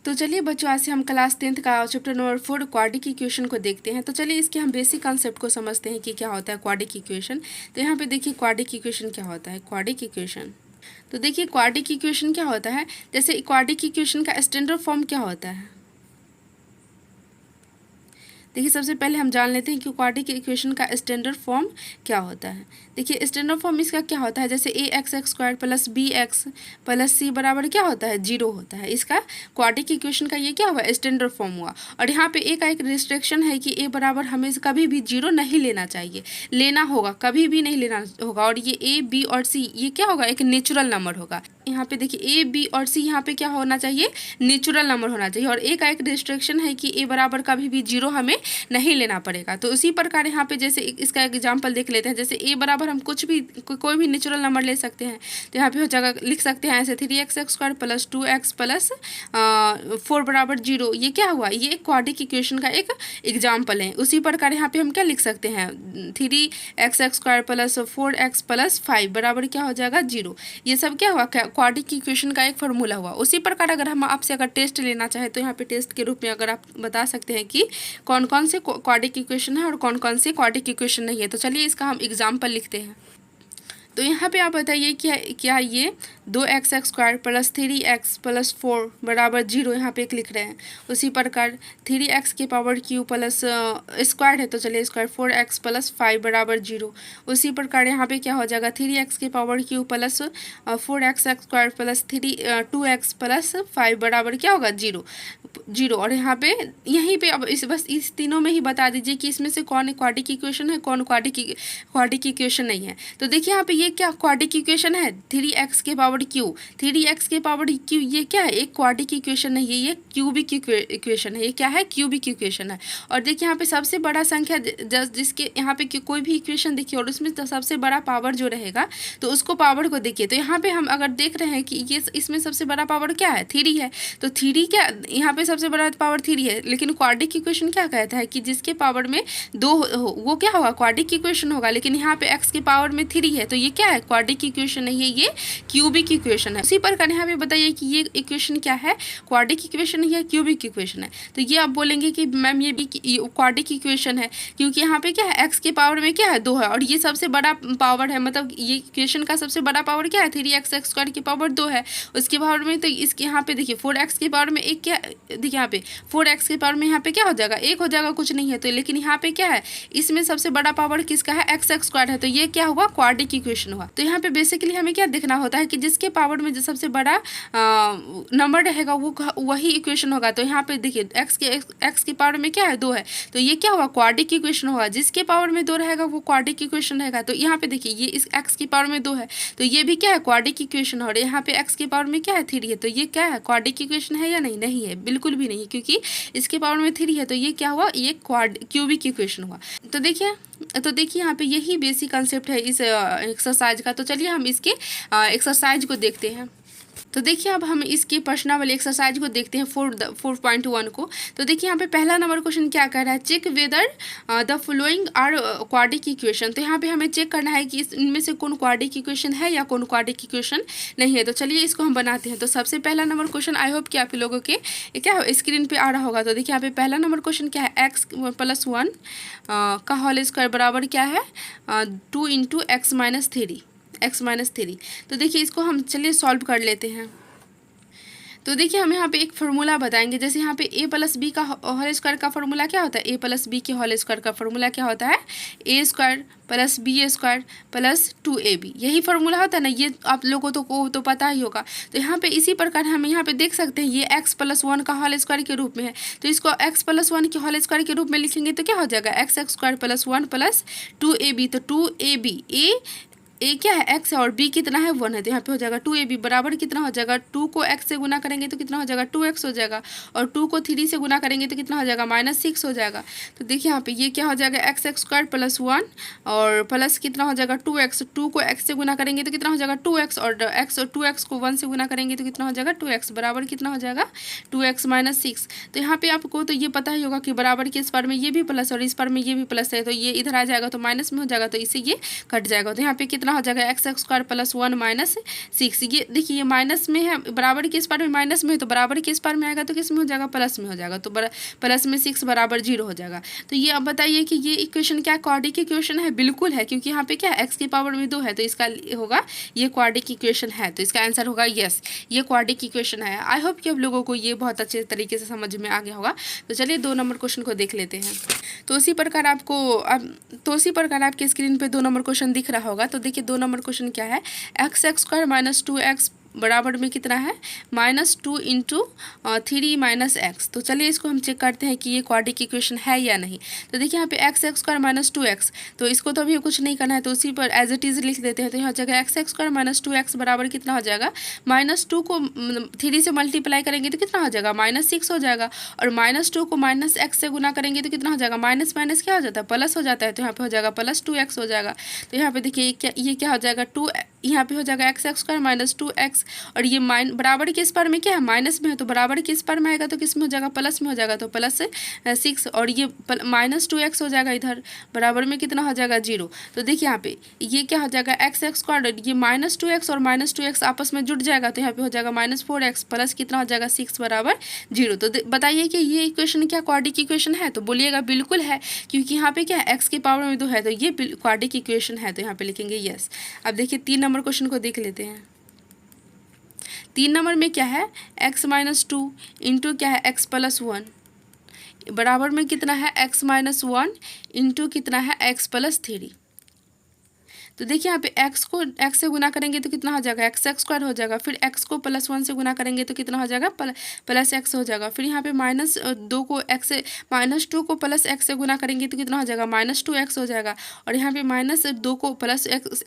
तो चलिए बच्चों, आज से हम क्लास 10th का चैप्टर नंबर 4 क्वाड्रिक इक्वेशन को देखते हैं। तो चलिए इसके हम बेसिक कॉन्सेप्ट को समझते हैं कि क्या होता है क्वाड्रिक इक्वेशन। तो यहाँ पे देखिए क्वाड्रिक इक्वेशन क्या होता है। क्वाड्रिक इक्वेशन, तो देखिए क्वाड्रिक इक्वेशन क्या होता है। जैसे क्वाड्रिक इक्वेशन का स्टैंडर्ड फॉर्म क्या होता है। देखिए सबसे पहले हम जान लेते हैं कि क्वाड्रिक इक्वेशन का स्टैंडर्ड फॉर्म क्या होता है। देखिए स्टैंडर्ड फॉर्म इसका क्या होता है। जैसे a x x square plus b x plus c बराबर क्या होता है, 0 होता है। इसका क्वाड्रिक इक्वेशन का ये क्या हुआ, स्टैंडर्ड फॉर्म हुआ। और यहाँ पे एक रिस्ट्रिक्शन है कि ए बराबर हमें कभी भी 0 नहीं लेना चाहिए, लेना होगा, कभी भी नहीं लेना होगा। और ये ए बी और सी ये क्या होगा, एक नेचुरल नंबर होगा। यहाँ पे देखिए ए बी और सी यहाँ पे क्या होना चाहिए, नेचुरल नंबर होना चाहिए। और एक रिस्ट्रिक्शन है कि ए बराबर कभी भी 0 हमें नहीं लेना पड़ेगा। तो उसी प्रकार यहाँ पे जैसे इसका एग्जांपल देख लेते हैं। जैसे ए बराबर हम कुछ भी कोई भी नेचुरल नंबर ले सकते हैं। तो यहाँ पे हो जगह लिख सकते हैं ऐसे 3x square plus 2x plus 4 बराबर 0। ये क्या हुआ, ये क्वाड्रिक इक्वेशन का एक एग्जाम्पल है। उसी प्रकार यहाँ पे हम क्या लिख सकते हैं, 3x square plus 4x plus 5 बराबर क्या हो जाएगा, 0। ये सब क्या हुआ, क्वाड्रिक इक्वेशन का एक फार्मूला हुआ। उसी प्रकार अगर हम आपसे अगर टेस्ट लेना चाहें तो यहाँ पे टेस्ट के रूप में अगर आप बता सकते हैं कि कौन कौन से क्वाड्रिक इक्वेशन है और कौन कौन से क्वाड्रिक इक्वेशन नहीं है। तो चलिए इसका हम एग्जाम्पल लिखते हैं। तो यहाँ पे आप बताइए क्या ये 2x square plus 3x plus 4 बराबर 0 यहाँ पे एक लिख रहे हैं। उसी प्रकार 3x के पावर क्यू प्लस स्क्वायर है, तो चलिए स्क्वायर 4x प्लस 5 बराबर 0। उसी प्रकार यहाँ पे क्या हो जाएगा, 3x के power Q plus 4x square plus 2x plus 5 बराबर क्या होगा, 0। और यहाँ पे यहीं पे अब बस इस तीनों में ही बता दीजिए कि इसमें से कौन क्वाड्रिक इक्वेशन है, कौन क्वाड्रिक इक्वेशन नहीं है। तो देखिए यहाँ पे ये क्या क्वाड्रिक इक्वेशन है, 3x के पावर क्यू, 3x के पावर क्यू, ये क्या है, एक क्वाड्रिक इक्वेशन नहीं है, ये क्यूबिक इक्वेशन है। ये क्या है, क्यूबिक इक्वेशन है। और देखिए यहाँ पे सबसे बड़ा संख्या जिसके यहाँ पे कोई भी इक्वेशन देखिए और उसमें तो सबसे बड़ा पावर जो रहेगा तो उसको पावर को देखिए। तो यहाँ पे हम अगर देख रहे हैं कि ये इसमें सबसे बड़ा पावर क्या है, 3 है। तो 3 क्या, यहाँ पे सबसे बड़ा पावर 3 है। लेकिन क्वाड्रिक इक्वेशन क्या कहता है कि जिसके पावर में 2 हो वो क्या होगा, क्वाड्रिक इक्वेशन होगा। लेकिन यहाँ पे x के पावर में 3 है तो ये क्या है, क्वाड्रिक इक्वेशन नहीं है, ये क्यूबिक इक्वेशन है। उसी प्रकार यहाँ पे बताइए कि ये इक्वेशन क्या है, क्वाड्रिक इक्वेशन नहीं है, क्यूबिक इक्वेशन है। तो ये आप बोलेंगे कि मैम ये भी क्वाड्रिक इक्वेशन है क्योंकि यहाँ पे क्या है, x के पावर में क्या है, 2 है और ये सबसे बड़ा पावर है। मतलब ये इक्वेशन का सबसे बड़ा पावर क्या है, 3x स्क्वायर की पावर 2 है उसके पावर में। तो इसके यहाँ पे देखिए 4x के पावर में एक क्या, देखिए यहाँ पे 4x के पावर में यहाँ पे क्या हो जाएगा, 1 हो जाएगा, कुछ नहीं है। तो लेकिन यहाँ पे क्या है, इसमें सबसे बड़ा पावर किसका है, x स्क्वायर है। तो ये क्या हुआ, क्वाड्रिक इक्वेशन हुआ। तो यहाँ पे बेसिकली हमें क्या देखना होता है कि जिसके पावर में जो सबसे बड़ा नंबर रहेगा वो वही इक्वेशन होगा। तो यहाँ पे देखिए x के पावर में क्या है, 2 है। तो ये क्या हुआ, क्वाड्रिक इक्वेशन होगा। जिसके पावर में 2 रहेगा वो क्वाड्रिक इक्वेशन रहेगा। तो यहाँ पे देखिए ये इस x की पावर में 2 है तो ये भी क्या है, क्वाड्रिक इक्वेशन। और यहाँ पे x की पावर में क्या है, 3 है। तो ये क्या है, क्वाड्रिक इक्वेशन है या नहीं, नहीं है, बिल्कुल भी नहीं, क्योंकि इसके पावर में 3 है। तो ये क्या हुआ, ये क्यूबिक इक्वेशन हुआ। तो देखिए यहाँ पे यही बेसिक कंसेप्ट है इस एक्सरसाइज का। तो चलिए हम इसके एक्सरसाइज को देखते हैं। तो देखिए अब हम इसके प्रश्नावली एक्सरसाइज को देखते हैं 4.1 को। तो देखिए यहाँ पे पहला नंबर क्वेश्चन क्या कह रहा है, check whether the following are quadratic equation. तो यहाँ पे हमें चेक करना है कि इनमें से कौन क्वाड्रिक इक्वेशन है या कौन क्वाड्रिक इक्वेशन नहीं है। तो चलिए इसको हम बनाते हैं। तो सबसे पहला नंबर क्वेश्चन आई होप कि आप लोगों के क्या स्क्रीन पर आ रहा होगा। तो देखिए यहाँ पे पहला नंबर क्वेश्चन क्या है, x + 1 का होल स्क्वायर बराबर क्या है, 2 × x - 3। तो देखिए इसको हम चलिए सॉल्व कर लेते हैं। तो देखिए हम यहाँ पे एक फार्मूला बताएंगे। जैसे यहाँ पे a + b का होल स्क्वायर का फार्मूला क्या होता है, a + b के होल स्क्वायर का फार्मूला क्या होता है, a² + b² + 2ab। यही फार्मूला होता है ना, ये आप लोगों को तो पता ही होगा। तो यहाँ पे इसी प्रकार हम यहाँ पे देख सकते हैं ये x + 1 का होल स्क्वायर के रूप में है। तो इसको x + 1 के होल स्क्वायर के रूप में लिखेंगे तो क्या हो जाएगा, x² + 1 + 2ab। तो 2ab ए क्या है, x है और b कितना है, 1 है। तो यहाँ पे हो जाएगा 2ab बराबर कितना हो जाएगा, 2 को x से गुना करेंगे तो कितना हो जाएगा, 2x हो जाएगा। और 2 को 3 से गुना करेंगे तो कितना हो जाएगा, -6 हो जाएगा। तो देखिए यहाँ पे ये क्या हो जाएगा, x² + 1 और प्लस कितना हो जाएगा 2x। 2 को x से गुना करेंगे तो कितना हो जाएगा 2x और 2x को 1 से गुना करेंगे तो कितना हो जाएगा 2x बराबर कितना हो जाएगा 2x - 6। तो यहाँ पे आपको तो ये पता ही होगा कि बराबर के इस पर में ये भी प्लस और इस पर में ये भी प्लस है तो ये इधर आ जाएगा तो माइनस में हो जाएगा तो इससे ये कट जाएगा। तो यहाँ पे कितना कितना हो जाएगा x x square plus 1 minus 6। ये देखिए ये माइनस में है, बराबर के इस पार में माइनस में है, तो बराबर के इस पार में आएगा तो किस में हो जाएगा प्लस में हो जाएगा, तो प्लस में 6 बराबर 0 हो जाएगा। तो ये अब बताइए कि ये इक्वेशन क्या क्वाड्रिक इक्वेशन है? बिल्कुल है, क्योंकि यहाँ पे क्या एक्स की पावर में 2 है, तो इसका होगा ये क्वाड्रिक इक्वेशन है, तो इसका आंसर होगा यस, ये क्वाड्रिक इक्वेशन है। आई होप कि आप लोगों को ये बहुत अच्छे तरीके से समझ में आ गया होगा। तो चलिए 2 नंबर क्वेश्चन को देख लेते हैं। तो उसी प्रकार आपके स्क्रीन पे 2 नंबर क्वेश्चन दिख रहा होगा। तो देखिए 2 नंबर क्वेश्चन क्या है, x x square minus 2x बराबर में कितना है -2 इंटू 3 माइनस एक्स। तो चलिए इसको हम चेक करते हैं कि ये क्वाड्रिक इक्वेशन है या नहीं। तो देखिए यहाँ पे x x square minus 2x, तो इसको तो अभी कुछ नहीं करना है, तो उसी पर एज इट इज़ लिख देते हैं। तो यहाँ जगह x x square minus 2x बराबर कितना हो जाएगा, -2 को 3 से मल्टीप्लाई करेंगे तो कितना हो जाएगा -6 हो जाएगा, और -2 को -x से गुना करेंगे तो कितना हो जाएगा, माइनस माइनस क्या हो जाता है प्लस हो जाता है, तो यहाँ पे हो जाएगा प्लस 2x हो जाएगा। तो यहाँ पे देखिए ये क्या हो जाएगा, यहाँ पे हो जाएगा x x square minus 2x, और ये बराबर के इस पर में क्या है माइनस में है, तो बराबर के इस पर में आएगा तो किस में हो जाएगा प्लस में हो जाएगा, तो प्लस 6, और ये -2x हो जाएगा इधर, बराबर में कितना हो जाएगा 0। तो देखिए यहाँ पे ये क्या हो जाएगा एक्स एक्स स्क्वायर, ये -2x और -2x आपस में जुड़ जाएगा, तो यहाँ पे हो जाएगा -4x प्लस कितना हो जाएगा 6 बराबर 0। तो बताइए कि ये इक्वेशन क्या क्वाड्रिक इक्वेशन है? तो बोलिएगा बिल्कुल है, क्योंकि यहाँ पे क्या है एक्स की पावर में 2 है, तो ये क्वाड्रिक इक्वेशन है, तो यहाँ पे लिखेंगे यस। अब देखिए 3 नंबर क्वेश्चन को देख लेते हैं। 3 नंबर में क्या है, x माइनस 2 इंटू क्या है x प्लस 1 बराबर में कितना है x माइनस 1 इंटू कितना है x प्लस 3। तो देखिए यहाँ पे x को x से गुना करेंगे तो कितना हो जाएगा एक्स एक्स स्क्वायर हो जाएगा, फिर x को +1 से गुना करेंगे तो कितना हो जाएगा प्लस x हो जाएगा, फिर यहाँ पे -2 को x से -2 को प्लस x से गुना करेंगे तो कितना हो जाएगा -2x हो जाएगा, और यहाँ पे -2 को प्लस x,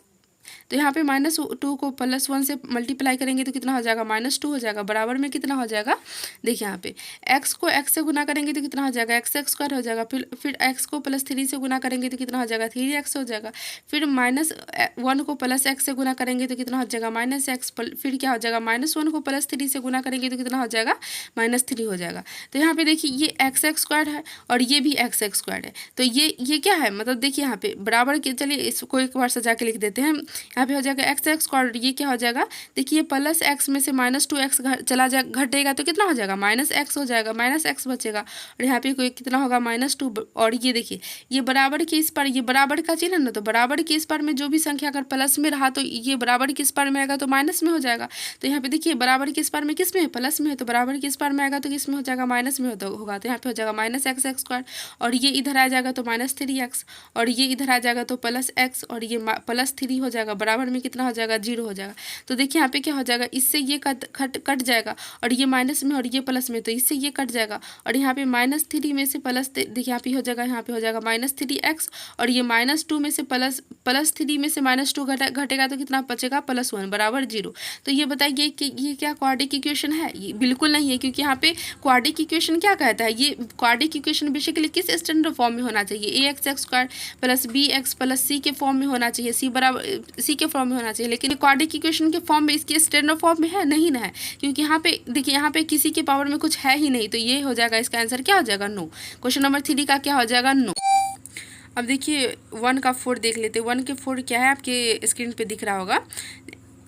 तो यहाँ पे -2 को +1 से मल्टीप्लाई करेंगे तो कितना हो जाएगा -2 हो जाएगा, बराबर में कितना हो जाएगा, देखिए यहाँ पे x को x से गुना करेंगे तो कितना हो जाएगा एक्स एक्स स्क्वायर हो जाएगा, फिर x को +3 से गुना करेंगे तो कितना हो जाएगा 3x हो जाएगा, फिर -1 को +x से गुना करेंगे तो कितना हो जाएगा -x, फिर क्या हो जाएगा -1 को +3 से गुना करेंगे तो कितना हो जाएगा -3 हो जाएगा। तो यहाँ पे देखिए ये एक्स एक्स स्क्वायर है और ये भी एक्स एक्स स्क्वायर है, तो ये क्या है, मतलब देखिए यहाँ पे बराबर के, चलिए इसको एक बार सजा के लिख देते हैं। यहाँ पे हो जाएगा एक्स एक्स स्क्वायर, ये क्या हो जाएगा, देखिए प्लस x में से -2x चला जा घटेगा तो कितना हो जाएगा -x हो जाएगा, -x बचेगा, और यहाँ पे कोई कितना होगा -2, और ये देखिए ये बराबर के इस पर, ये बराबर का चिन्ह ना, तो बराबर के इस पर में जो भी संख्या अगर प्लस में रहा तो ये बराबर के इस पर में आएगा तो माइनस में हो जाएगा। तो यहाँ पे देखिए बराबर के इस पर में किस में है, प्लस में है, तो बराबर के इस पर में आएगा तो किस में हो जाएगा माइनस में होगा, तो यहाँ पे हो जाएगा -x एक्स स्क्वायर, और ये इधर आ जाएगा तो -3x, और ये इधर आ जाएगा तो +x, और ये +3 हो जाएगा, बराबर में कितना हो जाएगा 0 हो जाएगा। तो देखिए यहाँ पे क्या हो जाएगा, इससे ये कट जाएगा, और ये माइनस में और ये प्लस में, तो इससे ये कट जाएगा, और यहाँ पे -3 में से प्लस, देखिए यहाँ पे हो जाएगा, यहाँ पे हो जाएगा -3x, और ये -2 में से +3 में से -2 घटेगा तो कितना बचेगा +1 बराबर 0। तो ये बताइए कि ये क्या क्वाड्रिक इक्वेशन है? ये बिल्कुल नहीं है, क्योंकि यहाँ पे क्वाड्रिक इक्वेशन क्या कहता है, ये क्वाड्रिक इक्वेशन बेसिकली किस स्टैंडर्ड फॉर्म में होना चाहिए, ax x square plus bx plus c के फॉर्म में होना चाहिए, c बराबर c के फॉर्म में होना चाहिए, लेकिन क्वाड्रिक इक्वेशन के फॉर्म में, इसके स्टैंडर्ड फॉर्म में है नहीं ना है, क्योंकि यहाँ पे देखिए यहाँ पे किसी के पावर में कुछ है ही नहीं, तो ये हो जाएगा, इसका आंसर क्या हो जाएगा नो। क्वेश्चन नंबर 3 का क्या हो जाएगा नो। अब देखिए 1 का 4 देख लेते हैं। 1 के 4 क्या है, आपके स्क्रीन पे दिख रहा होगा,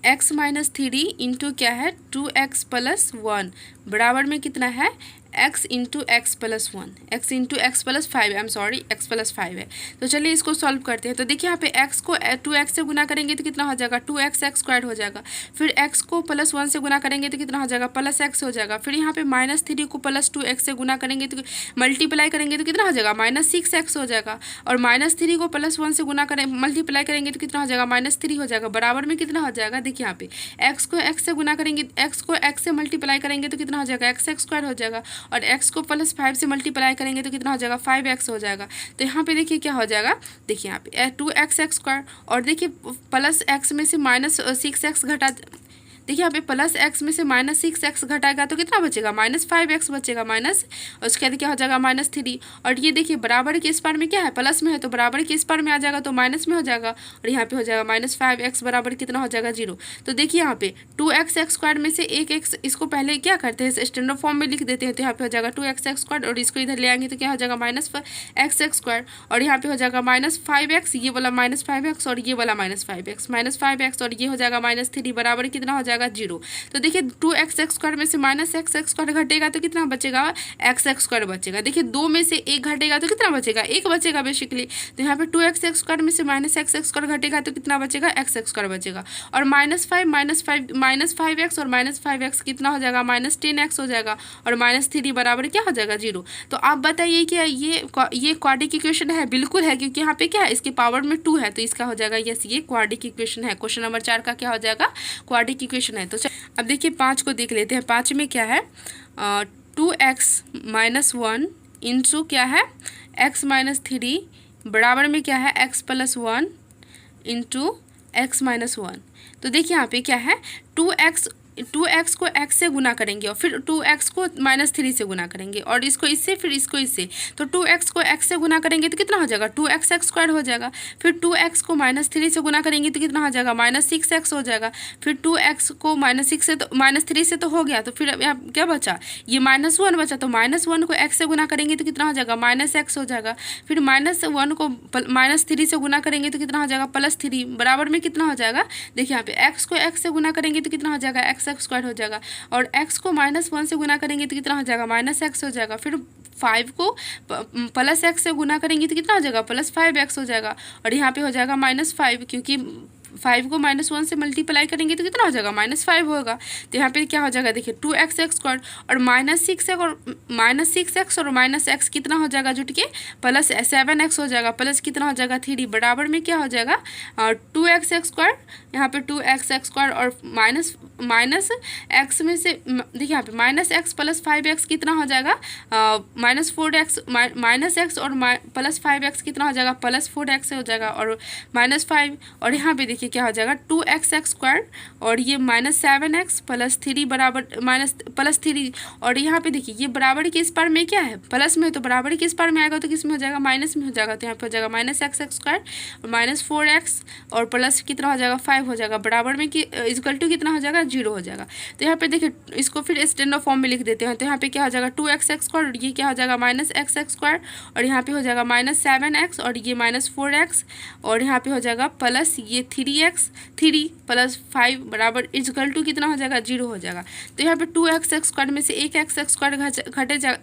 x माइनस 3 इंटू क्या है 2x प्लस 1 बराबर में कितना है x into x plus 1, x into x plus 5, I am sorry x plus 5 है। तो चलिए इसको सॉल्व करते हैं। तो देखिए यहाँ पे x को 2x से गुना करेंगे तो कितना हो जाएगा 2x एक्स स्क्वायर हो जाएगा, फिर x को +1 से गुना करेंगे तो कितना हो जाएगा +x हो जाएगा, फिर यहाँ पे -3 को +2x से गुना करेंगे तो मल्टीप्लाई करेंगे तो कितना हो जाएगा -6x हो जाएगा, और -3 को +1 से गुना करें मल्टीप्लाई करेंगे तो कितना हो जाएगा -3 हो जाएगा, बराबर में कितना हो जाएगा, देखिए यहाँ पे x को x से गुना करेंगे, x को x से मल्टीप्लाई करेंगे तो कितना हो जाएगा x एक्स स्क्वायर हो जाएगा, और x को +5 से मल्टीप्लाई करेंगे तो कितना हो जाएगा 5x हो जाएगा। तो यहाँ पे देखिए क्या हो जाएगा, देखिए यहाँ पे 2x एक्स स्क्वायर, और देखिए +x में से -6x घटा, देखिए यहाँ पे प्लस एक्स में से माइनस 6x घटाएगा तो कितना बचेगा, -5x बचेगा, माइनस, उसके बाद क्या हो जाएगा -3। और ये देखिए बराबर के इस पार में क्या है, प्लस में है तो बराबर के इस पार में आ जाएगा तो माइनस में हो जाएगा, और यहाँ पे हो जाएगा -5x बराबर कितना हो जाएगा 0। तो देखिए यहाँ पे 2x² में से एक x, इसको पहले क्या करते हैं स्टैंडर्ड फॉर्म में लिख देते हैं, तो यहाँ पे हो जाएगा 2x² और इसको इधर ले आएंगे तो क्या हो जाएगा -x² और यहाँ पे हो जाएगा -5x, ये वाला -5x और ये वाला -5x और ये हो जाएगा -3 बराबर कितना हो जाएगा 0। तो देखिए 2x² में से -x² घटेगा तो कितना बचेगा, x² बचेगा। देखिए 2 में से 1 घटेगा तो कितना बचेगा, 1 बचेगा बेसिकली। तो यहाँ पे 2x² में से -x² घटेगा तो कितना बचेगा, x² बचेगा। और -5x और -5x कितना हो जाएगा, -10x हो जाएगा और -3 बराबर क्या हो जाएगा 0। तो आप बताइए कि ये क्वाड्रिक इक्वेशन है, बिल्कुल है, क्योंकि यहाँ पे क्या है इसके पावर में 2 है तो इसका हो जाएगा यस, ये क्वाड्रिक इक्वेशन है। क्वेश्चन नंबर 4 का क्या हो जाएगा, क्वाड्रिक इक्वेशन है। तो अब देखिए 5 को देख लेते हैं। 5 में क्या है, 2x - 1 इंटू क्या है x - 3 बराबर में क्या है x + 1 इंटू x - 1। तो देखिए यहाँ पे क्या है 2x को x से गुना करेंगे और फिर 2x को -3 से गुना करेंगे और इसको इससे फिर इसको इससे, तो 2x को x से गुना करेंगे तो कितना हो जाएगा 2x² हो जाएगा। फिर 2x को -3 से गुना करेंगे तो कितना हो जाएगा -6x हो जाएगा। फिर 2x को -6 से तो -3 से तो हो गया, तो फिर यहाँ क्या बचा, ये -1 बचा, तो -1 को x से गुना करेंगे तो कितना हो जाएगा -x हो जाएगा। फिर -1 को -3 से गुना करेंगे तो कितना हो जाएगा +3 बराबर में कितना हो जाएगा, देखिए यहाँ पे x को x से गुना करेंगे तो कितना हो जाएगा x² हो जाएगा और x को -1 से गुना करेंगे तो कितना हो जाएगा -x हो जाएगा। फिर 5 को +x से गुना करेंगे तो कितना हो जाएगा +5x हो जाएगा और यहाँ पे हो जाएगा -5, क्योंकि 5 को -1 से मल्टीप्लाई करेंगे तो कितना हो जाएगा -5 होगा। तो यहाँ पे क्या हो जाएगा देखिए 2x² और -6x और -x कितना हो जाएगा जुट के +7x हो जाएगा, प्लस कितना हो जाएगा 3 बराबर में क्या हो जाएगा 2x² यहाँ पे 2x² और माइनस x में से देखिए यहाँ पे -x + 5x कितना हो जाएगा -4x -x और +5x कितना हो जाएगा +4x हो जाएगा और -5 और यहाँ पे देखिए क्या हो जाएगा 2x² और ये -7x + 3 बराबर +3 और यहाँ पे देखिए ये बराबर के इस पार में क्या है प्लस में, तो बराबर के इस पार में आएगा तो किस में हो जाएगा माइनस में हो जाएगा। तो यहाँ पे हो जाएगा -x² और -4x और प्लस कितना हो जाएगा 5 हो जाएगा बराबर में कि इक्वल टू कितना हो जाएगा 0 हो जाएगा। तो यहाँ पे देखिए इसको फिर स्टैंडर्ड फॉर्म में लिख देते हैं। तो यहाँ पे क्या हो जाएगा 2x² और ये क्या हो जाएगा -x² और यहाँ पे हो जाएगा -7x और ये -4x और यहाँ पे हो जाएगा प्लस ये 3x 3 + 5 बराबर इक्वल टू कितना हो जाएगा 0 हो जाएगा। तो यहाँ पे 2x² में से एक x² घटे जाएगा।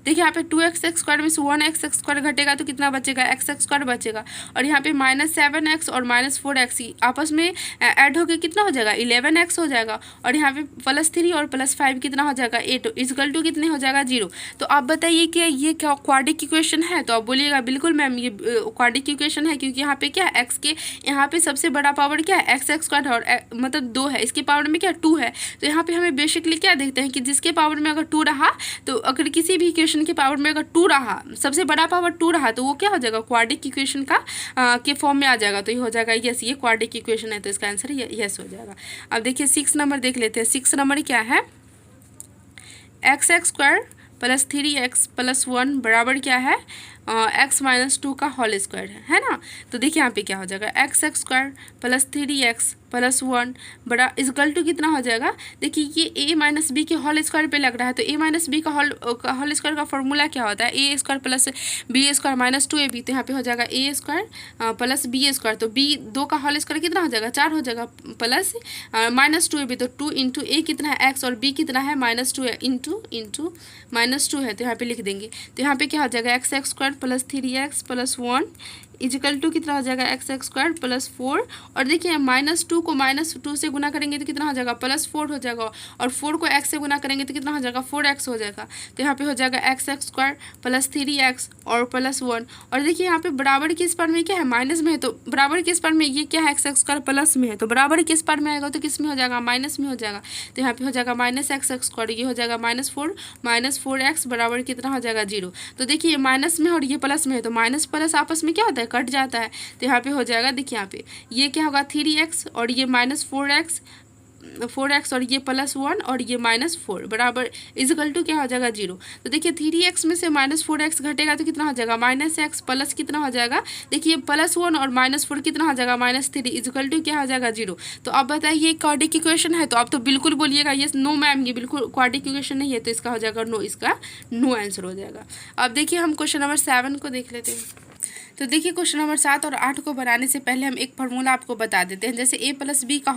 देखिए यहाँ पे 2x² में से 1x² घटेगा तो कितना बचेगा x² बचेगा और यहाँ पे -7x और -4x आपस में ऐड होकर कितना हो जाएगा 11x हो जाएगा और यहाँ पे +3 और +5 कितना हो जाएगा 8 इक्वल टू कितने हो जाएगा 0। तो आप बताइए कि ये क्या क्वाड्रिक इक्वेशन है, तो आप बोलिएगा बिल्कुल मैम ये क्वाड्रिक इक्वेशन है, क्योंकि यहाँ पे क्या है x के यहाँ पे सबसे बड़ा पावर क्या है x² और मतलब 2 है, इसके पावर में क्या 2 है। तो यहाँ पे हमें बेसिकली क्या देखते हैं कि जिसके पावर में अगर 2 रहा तो अगर किसी भी इक्वेशन के पावर में अगर 2 रहा सबसे बड़ा पावर 2 रहा तो वो क्या हो जाएगा क्वाड्रिक इक्वेशन का के फॉर्म में आ जाएगा। तो ये हो जाएगा यस, ये क्वाड्रिक इक्वेशन है, तो इसका आंसर यस हो जाएगा। अब देखिए 6 नंबर देख लेते हैं। 6 नंबर क्या है x² + 3x + 1 बराबर क्या है x - 2 का होल स्क्वायर है ना। तो देखिए यहाँ पे क्या हो जाएगा x² + 3x + 1 बड़ा इक्वल टू कितना हो जाएगा। देखिए ये a - b के होल स्क्वायर पे लग रहा है, तो a - b का होल स्क्वायर का फॉर्मूला क्या होता है a² + b² - 2ab। तो यहाँ पे हो जाएगा a² + b², तो b 2 का होल स्क्वायर कितना हो जाएगा 4 हो जाएगा प्लस -2ab, तो 2 × a कितना है x और b कितना है -2 है इंटू -2 है, तो यहाँ पे लिख देंगे। तो यहाँ पे क्या हो जाएगा x² + 3x + 1 इक्वल टू कितना हो जाएगा x² + 4 और देखिए -2 को -2 से गुना करेंगे तो कितना हो जाएगा +4 हो जाएगा और 4 को x से गुना करेंगे तो कितना हो जाएगा 4x हो जाएगा। तो यहाँ पे हो जाएगा x² + 3x और +1 और देखिए यहाँ पे बराबर के इस पार में क्या है माइनस में है, तो बराबर के इस पार में ये क्या है x² प्लस में है, तो बराबर के इस पार में आएगा तो किस में हो जाएगा माइनस में हो जाएगा। तो यहाँ पे हो जाएगा -x², ये हो जाएगा -4x बराबर कितना हो जाएगा 0। तो देखिए ये माइनस में और ये प्लस में है, तो माइनस प्लस आपस में क्या होता है कट जाता है। तो यहाँ पे हो जाएगा देखिए यहाँ पे ये क्या होगा 3x और ये -4x 4x और ये +1 और ये -4 बराबर इजिकल टू क्या हो जाएगा 0। तो देखिए 3x में से -4x घटेगा तो कितना हो जाएगा -x प्लस कितना हो जाएगा, देखिए +1 और -4 कितना हो जाएगा -3 इजिकल टू क्या हो जाएगा 0। तो अब बताइए क्वाड्रेटिक इक्वेशन है, तो आप तो बिल्कुल बोलिएगा यस नो मैम ये बिल्कुल क्वाड्रेटिक इक्वेशन नहीं है, तो इसका हो जाएगा नो, इसका नो आंसर हो जाएगा। अब देखिए हम क्वेश्चन नंबर 7 को देख लेते हैं। तो देखिए क्वेश्चन नंबर 7 और 8 को बनाने से पहले हम एक फार्मूला आपको बता देते हैं। जैसे a प्लस बी के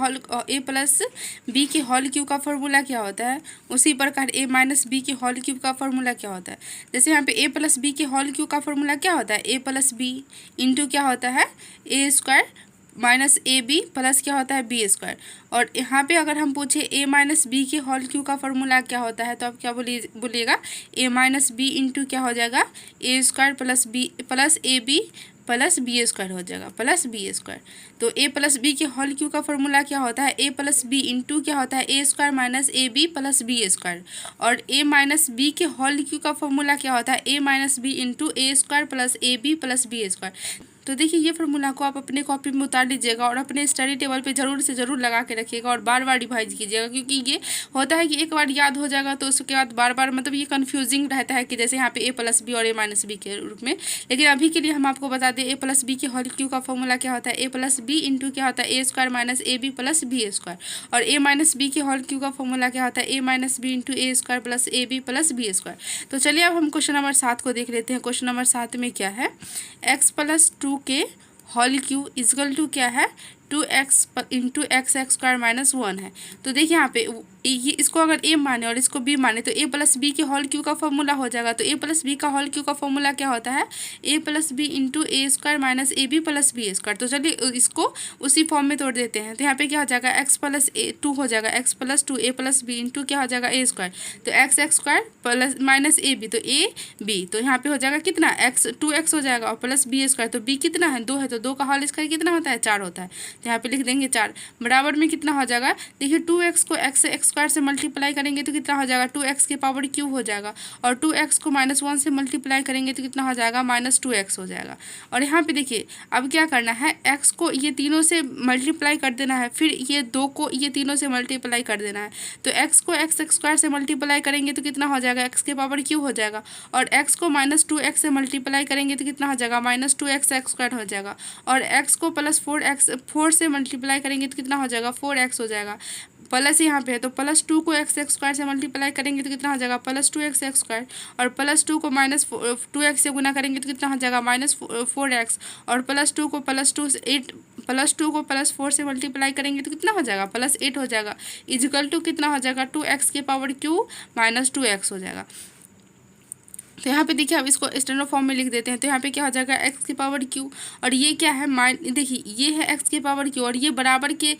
होल क्यूब का फार्मूला क्या होता है, उसी प्रकार a माइनस बी के होल क्यूब का फार्मूला क्या होता है। जैसे यहाँ पे a प्लस बी के होल क्यूब का फार्मूला क्या होता है, a प्लस बी इंटू क्या होता है a square minus a b plus क्या होता है बी स्क्वायर। और यहाँ पे अगर हम पूछे a माइनस बी के होल क्यूब का फार्मूला क्या होता है, तो आप क्या बोलिएगा a माइनस बी इंटू क्या हो जाएगा a square plus b plus a b plus b square हो जाएगा प्लस बी स्क्वायर। तो a प्लस बी के होल क्यूब का फार्मूला क्या होता है, a प्लस बी इंटू क्या होता है a square minus a b plus b square. और a माइनस बी के होल क्यूब का फार्मूला क्या होता है, a minus b into a square plus a b plus b square. तो देखिए ये फार्मूला को आप अपने कॉपी में उतार लीजिएगा और अपने स्टडी टेबल पे ज़रूर से ज़रूर लगा के रखिएगा और बार बार रिवाइज कीजिएगा, क्योंकि ये होता है कि एक बार याद हो जाएगा तो उसके बाद बार बार मतलब ये कन्फ्यूजिंग रहता है कि जैसे यहाँ पे a प्लस बी और a माइनस बी के रूप में। लेकिन अभी के लिए हम आपको बता दें a प्लस बी के होल क्यूब का फॉर्मूला क्या होता है, a प्लस बी इंटू क्या होता है a square minus a b plus b square. और a माइनस बी के होल क्यूब का फॉर्मूला क्या होता है, a minus b into a square plus a b plus b square. तो चलिए अब हम क्वेश्चन नंबर 7 को देख लेते हैं। क्वेश्चन नंबर 7 में क्या है, x प्लस 2 के होल क्यूब इजकल टू क्या है 2x into x square minus 1 है। तो देखिए यहाँ पे ये इसको अगर a माने और इसको b माने तो a प्लस बी के होल क्यूब का फॉर्मूला हो जाएगा। तो a प्लस बी का होल क्यूब का फॉर्मूला क्या होता है, a plus b into a square minus a b plus b square. तो चलिए इसको उसी फॉर्म में तोड़ देते हैं। तो यहाँ पे क्या हो जाएगा x प्लस 2 हो जाएगा, x plus 2 a plus b into क्या हो जाएगा a स्क्वायर। तो x square plus minus a b, तो a b, तो यहाँ पे हो जाएगा कितना x 2x हो जाएगा और प्लस बी स्क्वायर। तो b कितना है 2 है, तो 2 का होल स्क्वायर कितना होता है 4 होता है। तो यहाँ पे लिख देंगे 4 बराबर में कितना हो जाएगा, देखिए 2x को x स्क्वायर से मल्टीप्लाई करेंगे तो कितना हो जाएगा 2x के पावर क्यूब हो जाएगा। और 2x को -1 से मल्टीप्लाई करेंगे तो कितना हो जाएगा -2x हो जाएगा। और यहाँ पे देखिए अब क्या करना है, x को ये तीनों से मल्टीप्लाई कर देना है, फिर ये 2 को ये तीनों से मल्टीप्लाई कर देना है। तो x को x स्क्वायर से मल्टीप्लाई करेंगे तो कितना हो जाएगा x के पावर क्यूब हो जाएगा। और x को -2x से मल्टीप्लाई करेंगे तो कितना हो जाएगा -2x स्क्वायर हो जाएगा। और x को प्लस 4 से मल्टीप्लाई करेंगे तो कितना हो जाएगा 4x हो जाएगा। प्लस यहाँ पे है तो प्लस 2 को x स्क्वायर से मल्टीप्लाई करेंगे तो कितना हो जाएगा प्लस 2x स्क्वायर। और प्लस 2 को -2x से गुना करेंगे तो कितना हो जाएगा -4x। और प्लस 2 को प्लस 4 से मल्टीप्लाई करेंगे तो कितना हो जाएगा +8 हो जाएगा। इजिकल टू कितना हो जाएगा 2x के पावर क्यूब -2x हो जाएगा। तो यहाँ पे देखिए अब इसको स्टैंडर्ड फॉर्म में लिख देते हैं। तो यहाँ पे क्या हो जाएगा x की पावर क्यू, और ये क्या है देखिए ये है x की पावर क्यू और ये बराबर के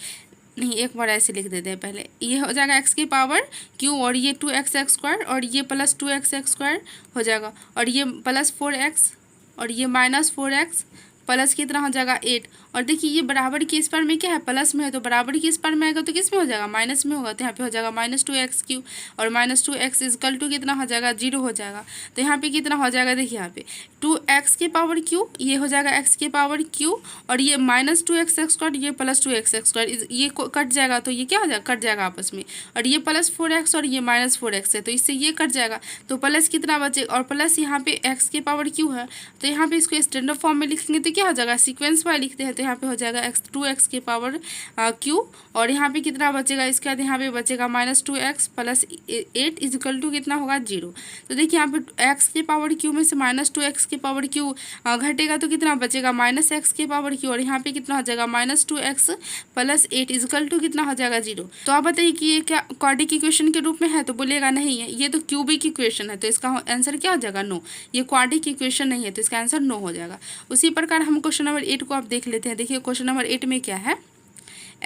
नहीं, एक बार ऐसे लिख देते हैं पहले, ये हो जाएगा x की पावर क्यू और ये 2x स्क्वायर और ये प्लस 2x स्क्वायर हो जाएगा। और ये प्लस 4x और ये -4x प्लस कितना हो जाएगा 8। और देखिए ये बराबर की इस पर में क्या है प्लस में है, तो बराबर की इस पर में आएगा तो किस में हो जाएगा माइनस में होगा। तो यहाँ पे हो जाएगा -2x क्यू और -2x इजकल टू कितना हो जाएगा 0 हो जाएगा। तो यहाँ पे कितना हो जाएगा, देखिए यहाँ पे 2x के पावर क्यू, ये हो जाएगा x के पावर क्यू और ये -2x स्क्वायर ये प्लस 2x स्क्वायर, ये कट जाएगा तो ये क्या हो जाएगा कट जाएगा आपस में। और ये प्लस 4x और ये -4x है तो इससे ये कट जाएगा तो प्लस कितना बचेगा। और प्लस यहाँ पे x के पावर क्यू है तो यहाँ पे इसको स्टैंडर्ड फॉर्म में लिखेंगे तो क्या हो जाएगा सीक्वेंस वाइज लिखते हैं। तो यहाँ पे हो जाएगा 2x के पावर क्यू और यहाँ पे कितना बचेगा, इसके बाद यहाँ पे बचेगा -2x प्लस 8 इजिकल टू कितना होगा 0। तो देखिए यहाँ पे x के पावर क्यू में से -2x के पावर क्यू घटेगा तो कितना बचेगा -x के पावर क्यू और यहाँ पे कितना हो जाएगा -2x प्लस 8 इजिकल टू कितना हो जाएगा 0। तो आप बताइए कि ये क्या क्वाड्रेटिक इक्वेशन के रूप में है, तो बोलेगा नहीं है, ये तो क्यूबिक इक्वेशन है तो इसका आंसर क्या हो जाएगा नो, ये क्वाड्रेटिक इक्वेशन नहीं है तो इसका आंसर नो हो जाएगा। उसी प्रकार हम क्वेश्चन नंबर 8 को आप देख लेते हैं। देखिए क्वेश्चन नंबर 8 में क्या है,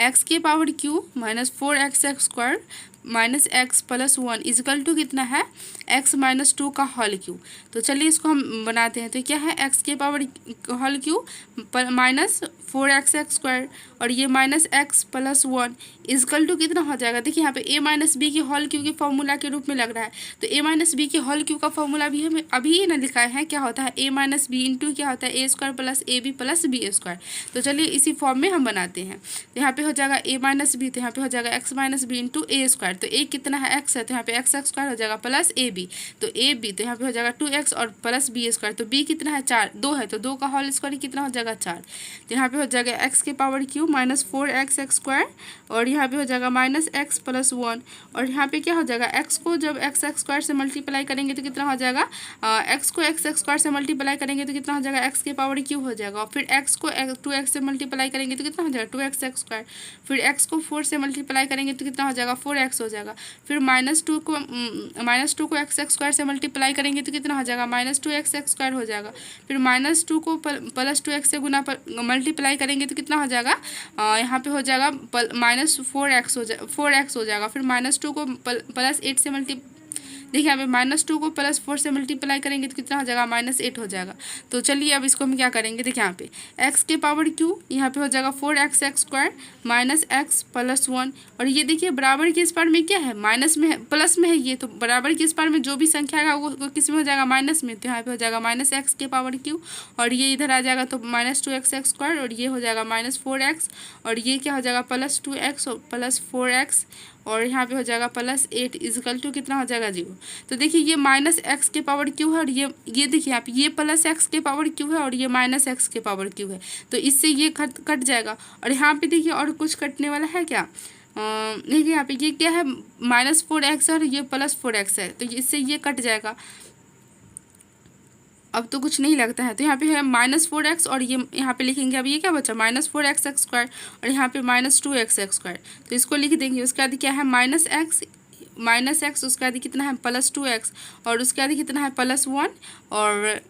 x के power cube -4x square minus x plus one equal to कितना है एक्स माइनस टू का होल क्यूब। तो चलिए इसको हम बनाते हैं। तो क्या है एक्स के power whole cube minus 4x square और ये minus x plus one equal to कितना हो जाएगा। देखिए यहाँ पे a माइनस बी के होल क्यूब के फॉर्मूला के रूप में लग रहा है। तो a माइनस बी के होल क्यूब का फॉर्मूला भी हमें अभी ना लिखा है, क्या होता है a माइनस बी इंटू क्या होता है a square plus a b plus b square. तो चलिए इसी फॉर्म में हम बनाते हैं। तो यहाँ पे हो जाएगा a माइनस बी, तो यहाँ पे हो जाएगा x minus b into a square. तो a कितना है x है, तो यहाँ पे x स्क्वायर हो जाएगा प्लस ए बी, तो ए बी तो यहाँ पे हो जाएगा 2x और प्लस बी स्क्वायर। तो b कितना है 4, 2 है, तो 2 का होल स्क्वायर कितना हो जाएगा 4। तो यहाँ पे हो जाएगा x के power cube minus 4x square और यहाँ पे हो जाएगा माइनस x प्लस वन और यहाँ पे क्या हो जाएगा x को जब x स्क्वायर से मल्टीप्लाई करेंगे तो कितना हो जाएगा, x को x स्क्वायर से मल्टीप्लाई करेंगे तो कितना हो जाएगा x के पावर क्यूब हो जाएगा। और फिर x को 2x से मल्टीप्लाई करेंगे तो कितना हो जाएगा 2x स्क्वायर। फिर x को 4 से मल्टीप्लाई करेंगे तो कितना हो जाएगा 4x हो जाएगा। फिर माइनस टू को x स्क्वायर से मल्टीप्लाई करेंगे तो कितना हो जाएगा माइनस 2x स्क्वायर हो जाएगा। फिर माइनस 2 को प्लस 2x से गुना मल्टीप्लाई करेंगे तो कितना हो जाएगा, यहाँ पे हो जाएगा माइनस 4x हो जाएगा। फिर माइनस 2 को प्लस 8 से देखिए यहाँ पे माइनस 2 को प्लस 4 से मल्टीप्लाई करेंगे तो कितना हो जाएगा माइनस 8 हो जाएगा। तो चलिए अब इसको हम क्या करेंगे, देखिए यहाँ पे x के पावर क्यू यहाँ पे हो जाएगा 4x square minus x plus one और ये देखिए बराबर के इस पार में क्या है माइनस में है प्लस में है ये, तो बराबर के इस पार में जो भी संख्या आएगा वो किस में हो जाएगा माइनस में। तो यहाँ पे हो जाएगा माइनस x के पावर क्यू और ये इधर आ जाएगा तो माइनस 2x स्क्वायर और ये हो जाएगा माइनस 4x और ये क्या हो जाएगा प्लस 2x और प्लस 4x और यहाँ पे हो जाएगा प्लस 8 इजकल टू कितना हो जाएगा 0। तो देखिए ये माइनस एक्स के पावर क्यू है और ये देखिए यहाँ पे ये प्लस एक्स के पावर क्यू है और ये माइनस एक्स के पावर क्यू है। तो इससे ये कट जाएगा और यहाँ पे देखिए और कुछ कटने वाला है क्या, देखिए यहाँ पे ये क्या है माइनस 4x है और ये प्लस 4x है, तो इससे ये कट जाएगा। अब तो कुछ नहीं लगता है, तो यहाँ पे है माइनस 4x और ये यहाँ पे लिखेंगे अब ये क्या बचा माइनस 4x स्क्वायर और यहाँ पे माइनस 2x स्क्वायर। तो इसको लिख देंगे। उसके बाद क्या है माइनस एक्स उसके बाद कितना है प्लस 2x और उसके बाद कितना है प्लस 1 और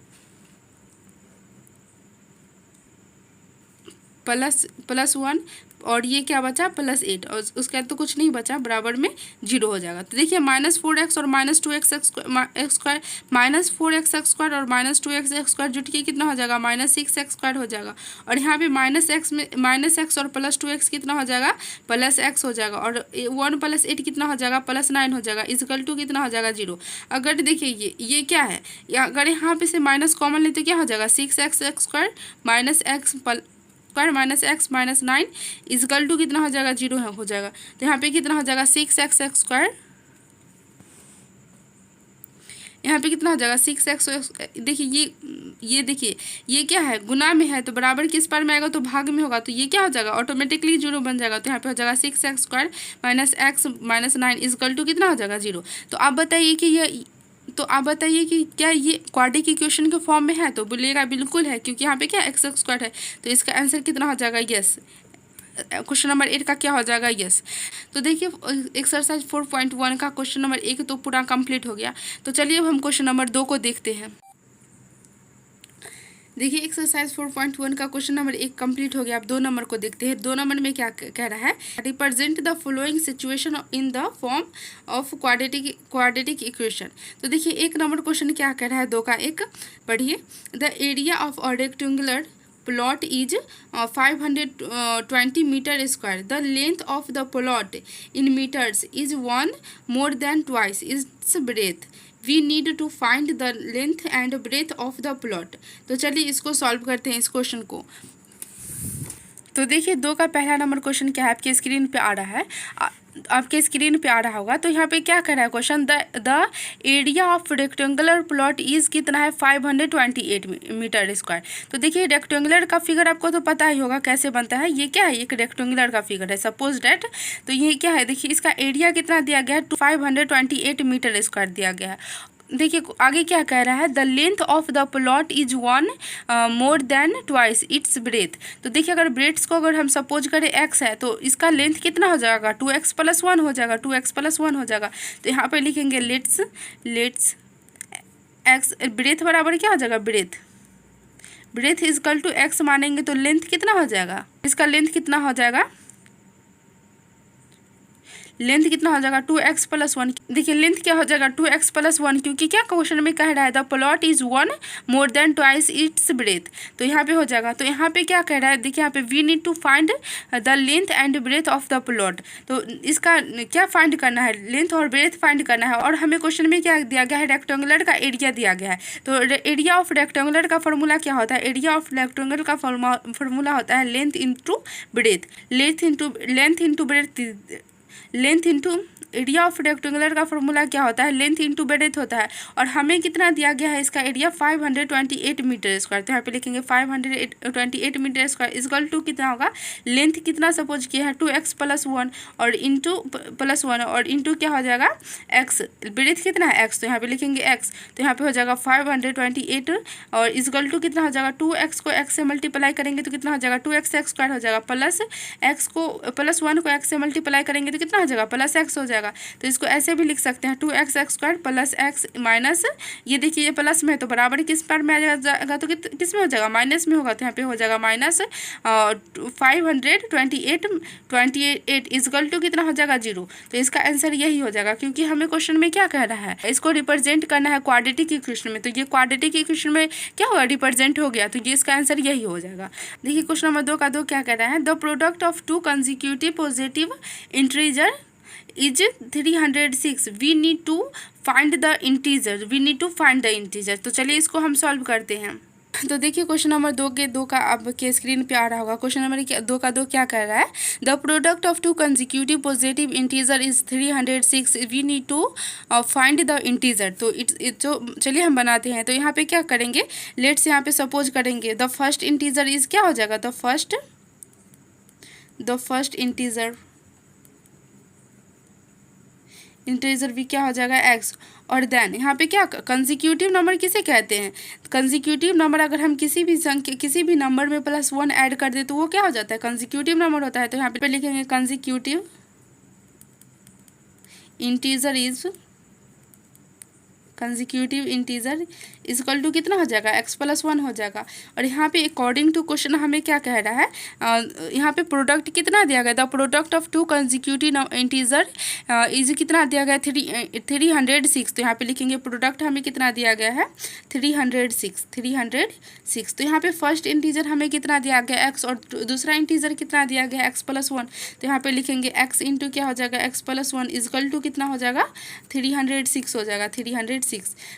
प्लस 1 और ये क्या बचा प्लस 8 और उसके बाद तो कुछ नहीं बचा, बराबर में 0 हो जाएगा। तो देखिए माइनस 4x और minus 2x square minus 4x square और माइनस 2x स्क्वायर जुट के कितना हो जाएगा माइनस 6x स्क्वायर हो जाएगा और यहाँ पे माइनस एक्स और प्लस 2x कितना हो जाएगा प्लस x हो जाएगा और 1 प्लस 8 कितना हो जाएगा प्लस 9 हो जाएगा इजकल टू कितना हो जाएगा 0। अगर देखिए ये क्या है, अगर यहाँ पे से माइनस कॉमन ले तो क्या हो जाएगा 6x square minus x square minus x minus 9 equal to कितना हो जाएगा 0 हो जाएगा। तो यहाँ पे कितना हो जाएगा 6x स्क्वायर, यहाँ पे कितना हो जाएगा 6x। देखिए ये देखिए ये क्या है गुना में है तो बराबर किस पार में आएगा तो भाग में होगा, तो ये क्या हो जाएगा ऑटोमेटिकली 0 बन जाएगा। तो यहाँ पे हो जाएगा 6x square minus x minus 9 equal to कितना हो जाएगा 0। तो आप बताइए कि क्या ये क्वाड्रेटिक इक्वेशन के फॉर्म में है, तो बोलिएगा बिल्कुल है क्योंकि यहाँ पे क्या x स्क्वायर है। तो इसका आंसर कितना हो जाएगा यस, क्वेश्चन नंबर 8 का क्या हो जाएगा यस। तो देखिए एक्सरसाइज 4.1 का क्वेश्चन नंबर 1 तो पूरा कंप्लीट हो गया। तो चलिए अब हम क्वेश्चन नंबर 2 को देखते हैं। देखिए एक्सरसाइज 4.1 का क्वेश्चन नंबर 1 कंप्लीट हो गया। अब 2 नंबर को देखते हैं। 2 नंबर में क्या कह रहा है, represent the following situation in the form of quadratic equation. तो देखिए 1 नंबर क्वेश्चन क्या कह रहा है 2 का 1 पढ़िए। The area of a rectangular plot is 520 meter square. The length of the plot in meters is 1 more than twice its breadth. We need to find the length and breadth of the plot. तो चलिए इसको solve करते हैं इस question को। तो देखिए 2 का पहला नंबर क्वेश्चन क्या है आपके स्क्रीन पे आ रहा है, आपके स्क्रीन पे आ रहा होगा। तो यहाँ पे क्या कर रहा है question, the area of rectangular plot is कितना है 528 मीटर स्क्वायर। तो देखिए रेक्टेंगुलर का फिगर आपको तो पता ही होगा कैसे बनता है, ये क्या है एक रेक्टेंगुलर का फिगर है सपोज डेट। तो ये क्या है देखिए इसका एरिया कितना दिया गया है 528 मीटर स्क्वायर दिया गया है। देखिए आगे क्या कह रहा है, the length of the plot is 1 more than twice its breath. तो देखिए अगर ब्रेथ्स को अगर हम सपोज करें x है तो इसका लेंथ कितना हो जाएगा 2x प्लस 1 हो जाएगा, 2x प्लस 1 हो जाएगा। तो यहाँ पे लिखेंगे लेट्स x ब्रेथ बराबर क्या हो जाएगा ब्रेथ इजकल टू x मानेंगे तो लेंथ कितना हो जाएगा, इसका लेंथ कितना हो जाएगा लेंथ कितना हो जाएगा 2x + 1। देखिए लेंथ क्या हो जाएगा 2x + 1, क्योंकि क्या क्वेश्चन में कह रहा है the plot is 1 more than twice its breath. तो यहाँ पे हो जाएगा, तो यहाँ पे क्या कह रहा है, देखिए यहाँ पे we need to find the length and breadth of the plot. तो इसका क्या फाइंड करना है, लेंथ और ब्रेथ फाइंड करना है। और हमें क्वेश्चन में क्या दिया गया है, रेक्टेंगुलर का एरिया दिया गया है। तो एरिया ऑफ रेक्टेंगुलर का फॉर्मूला क्या होता है, एरिया ऑफ रेक्टेंगुलर का फॉर्मूला होता है length into breadth, length into breadth, length into area of rectangular का फॉर्मूला क्या होता है, लेंथ इंटू ब्रेथ होता है। और हमें कितना दिया गया है, इसका एरिया 528 मीटर स्क्वायर। तो यहाँ पे लिखेंगे 528 मीटर स्क्वायर इक्वल टू कितना होगा, लेंथ कितना सपोज किया है 2x + 1 और इंटू +1 और इंटू क्या हो जाएगा x, ब्रेथ कितना है x, तो यहाँ पे लिखेंगे x। तो यहाँ पे हो जाएगा 528 और इक्वल टू कितना हो जाएगा 2x को x से मल्टीप्लाई करेंगे तो कितना हो जाएगा 2x² हो जाएगा, प्लस x को +1 को x से मल्टीप्लाई करेंगे तो कितना हो जाएगा +x हो जाएगा। तो इसको ऐसे भी लिख सकते हैं 2x² + x माइनस, ये देखिए ये प्लस में है तो बराबर किस पार में आ जाएगा, तो किस में हो जाएगा माइनस में होगा। तो यहाँ पे हो जाएगा माइनस 528 इक्वल टू कितना हो जाएगा 0। तो इसका आंसर यही हो जाएगा, क्योंकि हमें क्वेश्चन में क्या कह रहा है, इसको रिप्रेजेंट करना है क्वाड्रेटिक इक्वेशन में। तो ये क्वाड्रेटिक इक्वेशन में क्या होगा, रिप्रेजेंट हो गया, तो ये इसका आंसर यही हो जाएगा। देखिए क्वेश्चन नंबर 2 का 2 क्या कह रहा है, the product of 2 consecutive positive integer is 306, we need to find the integer। तो चलिए इसको हम सॉल्व करते हैं। तो देखिए क्वेश्चन नंबर 2 का आपके स्क्रीन पे आ रहा होगा। क्वेश्चन नंबर 2 का 2 क्या कह रहा है, the product of 2 consecutive positive integer is 306, we need to find the integer. तो तो चलिए हम बनाते हैं। तो यहाँ पे क्या करेंगे, लेट्स यहाँ पे सपोज करेंगे द फर्स्ट इंटीजर इज क्या हो जाएगा, द फर्स्ट इंटीजर भी क्या हो जाएगा x। और देन यहाँ पे क्या कंसेक्यूटिव नंबर किसे कहते हैं, कंसेक्यूटिव नंबर अगर हम किसी भी नंबर में +1 ऐड कर दे तो वो क्या हो जाता है, कंसेक्यूटिव नंबर होता है। तो यहाँ पे लिखेंगे कंसेक्यूटिव इंटीजर इक्वल टू कितना हो जाएगा x + 1 हो जाएगा। और यहाँ पे अकॉर्डिंग टू क्वेश्चन हमें क्या कह रहा है, यहाँ पे प्रोडक्ट कितना दिया गया, the product of 2 consecutive integer is कितना दिया गया 306। तो यहाँ पे लिखेंगे प्रोडक्ट हमें कितना दिया गया है 306। तो यहाँ पे फर्स्ट इंटीजर हमें कितना दिया गया x और दूसरा इंटीजर कितना दिया गया x + 1। तो यहाँ पे लिखेंगे x इंटू क्या हो जाएगा x + 1 इक्वल टू कितना हो जाएगा 306 हो जाएगा 306।